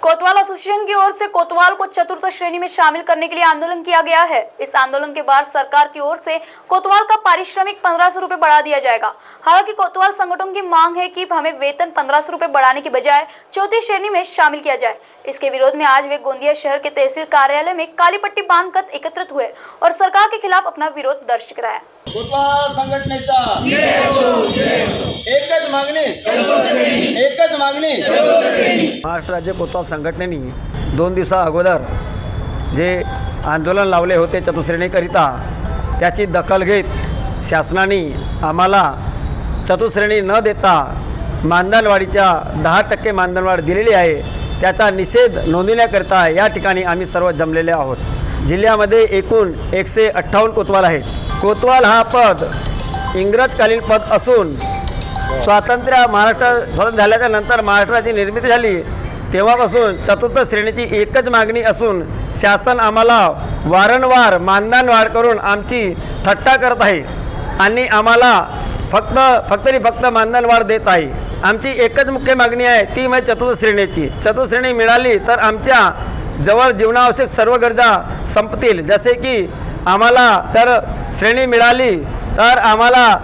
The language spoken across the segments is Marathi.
कोतवाल एसोसिएशन की ओर से कोतवाल को चतुर्थ श्रेणी में शामिल करने के लिए आंदोलन किया गया है। इस आंदोलन के बाद सरकार की ओर से कोतवाल का पारिश्रमिक 1500 रुपए बढ़ा दिया जाएगा। हालांकि कोतवाल संगठन की मांग है कि हमें वेतन 1500 रुपए बढ़ाने की बजाय चौथी श्रेणी में शामिल किया जाए। इसके विरोध में आज वे गोंदिया शहर के तहसील कार्यालय में काली पट्टी बांधकर एकत्रित हुए और सरकार के खिलाफ अपना विरोध दर्ज कराया। कोतवाल संघटनेचा एकच मागणी महाराष्ट्र राज्य कोतवाल संघटनेने 2 दिवसा अगोदर जे आंदोलन लावले होते चतुश्रेणीकरिता त्याची दखल घेत शासनाने आम्हाला चतुश्रेणी न देता मानधनवाढीच्या 10% मानधनवाढ दिलेली आहे। त्याचा निषेध नोंदविण्याकरिता या ठिकाणी आम्ही सर्व जमलेले आहोत। जिल्ह्यामध्ये एकूण 158 कोतवाल आहेत। कोतवाल हा पद इंग्रजकालीन पद असून स्वातंत्र्य झाल्याच्या नंतर महाराष्ट्राची निर्मिती झाली तेव्हापासून चतुर्थ श्रेणीची एकच मागणी असून शासन आम्हाला वारंवार मानधन वाढ करून आमची थट्टा करत आहे आणि आम्हाला फक्त मानधन वाढ देत आहे। आमची एकच मुख्य मागणी आहे ती म्हणजे चतुर्थ श्रेणीची। चतुर्थ श्रेणी मिळाली तर आमच्या जवळ जीवनावश्यक सर्व गरजा संपतील। जसे की आम्हाला जर श्रेणी मिळाली तर आम्हाला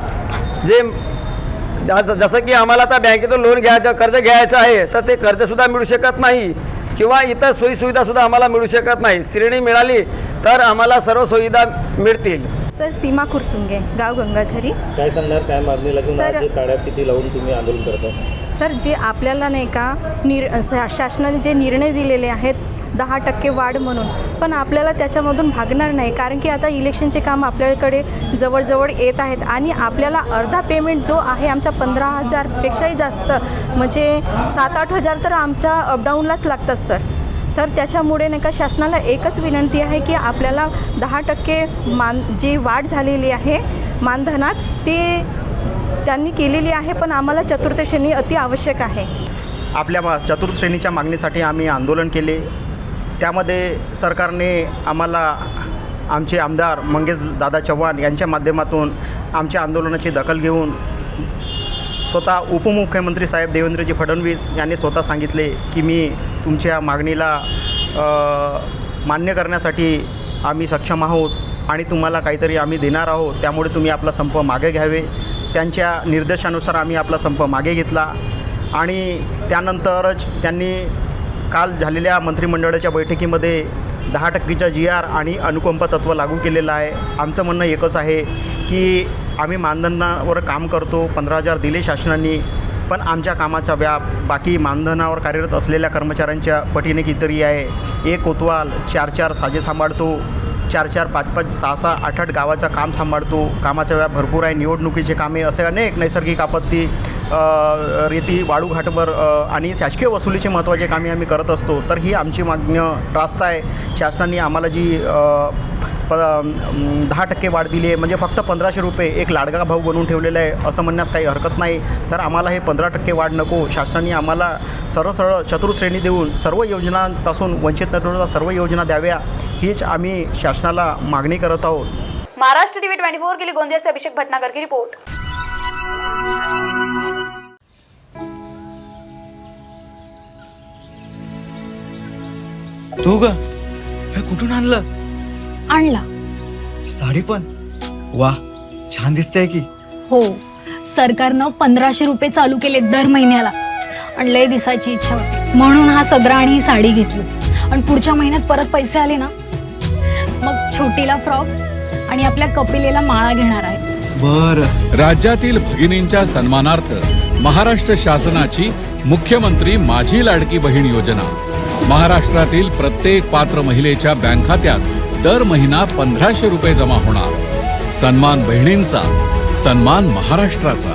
जसं की आम्हाला आता बँकेतून लोन घ्यायचं कर्ज घ्यायचं आहे तर ते कर्जसुद्धा मिळू शकत नाही किंवा इतर सोयीसुविधासुद्धा आम्हाला मिळू शकत नाही। श्रेणी मिळाली तर आम्हाला सर्व सुविधा मिळतील। सर सीमा कुरसुंगे, गाव गंगाझरी। काय सांगणार, काय मागणी लागून आज काळ्या फिती लावून तुम्ही आंदोलन करता? सर जे आपल्याला नाही का शासनाने जे निर्णय दिलेले आहेत 10% वाढ म्हणून, पण आपल्याला त्याच्यामधून भागणार नाही कारण की आता इलेक्शनचे काम आपल्याकडे जवळ येत आहेत आणि आपल्याला अर्धा पेमेंट जो आहे आमचा 15,000पेक्षाही जास्त म्हणजे 7-8 हजार तर आमच्या अपडाऊनलाच लागतात सर। तर त्याच्यामुळे नाही का शासनाला एकच विनंती आहे की आपल्याला 10% जी वाढ झालेली आहे मानधनात ते त्यांनी केलेली आहे, पण आम्हाला चतुर्थ श्रेणी अति आवश्यक आहे। आपल्या चतुर्थ श्रेणीच्या मागणीसाठी आम्ही आंदोलन केले। त्यामध्ये सरकारने आम्हाला आमचे आमदार मंगेश दादा चव्हाण यांच्या माध्यमातून आमच्या आंदोलनाची दखल घेऊन स्वतः उपमुख्यमंत्री साहेब देवेंद्रजी फडणवीस यांनी स्वतः सांगितले की मी तुमच्या मागणीला मान्य करण्यासाठी आम्ही सक्षम आहोत आणि तुम्हाला काहीतरी आम्ही देणार आहोत, त्यामुळे तुम्ही आपला संप मागे घ्यावे। त्यांच्या निर्देशानुसार आम्ही आपला संप मागे घेतला आणि त्यानंतरच त्यांनी काल झालेल्या मंत्रिमंडळाच्या बैठकीमध्ये 10%चा GR आणि अनुकंपा तत्त्व लागू केलेलं आहे। आमचं म्हणणं एकच आहे की आम्ही मानधनावर काम करतो, 15,000 दिले शासनाने, पण आमच्या कामाचा व्याप बाकी मानधनावर कार्यरत असलेल्या कर्मचाऱ्यांच्या पटीने कितीतरी आहे। एक कोतवाल 4-4 साजे सांभाळतो, 4-4, 5-5, 6-6, 8-8 गावाचं काम सांभाळतो। कामाचा व्याप भरपूर आहे। निवडणुकीचे कामे असे अनेक नैसर्गिक आपत्ती, रेती वाळूघाटवर आणि शासकीय वसुलीचे महत्त्वाचे कामे आम्ही करत असतो। तर ही आमची मागणी रास्त आहे। शासनाने आम्हाला जी 10% वाढ दिली आहे म्हणजे फक्त 1500 रुपये एक लाडका भाऊ बनवून ठेवलेला आहे असं म्हणण्यास काही हरकत नाही। तर आम्हाला हे 15% वाढ नको, शासनाने आम्हाला सरळ चतुर्थ श्रेणी देऊन सर्व योजनांपासून वंचित न ठेवता सर्व योजना द्याव्या हीच आम्ही शासनाला मागणी करत आहोत। महाराष्ट्र टीवी 24 के लिए गोंदिया से अभिषेक भटनागर की रिपोर्ट। तू ग हे कुठून आणला? साडी पण वाह, छान दिसते की। हो, सरकारनं 1500 रुपये चालू केले दर महिन्याला आणि लय दिसायची इच्छा होती म्हणून हा सदरा आणि ही साडी घेतली आणि पुढच्या महिन्यात परत पैसे आले ना मग छोटीला फ्रॉक आणि आपल्या कपिलेला माळा घेणार आहे। बर, राज्यातील भगिनींच्या सन्मानार्थ महाराष्ट्र शासनाची मुख्यमंत्री माझी लाडकी बहीण योजना महाराष्ट्रातील प्रत्येक पात्र महिलेच्या बँक खात्यात दर महिना 1500 रुपये जमा होणार। सन्मान बहिणींचा, सन्मान महाराष्ट्राचा।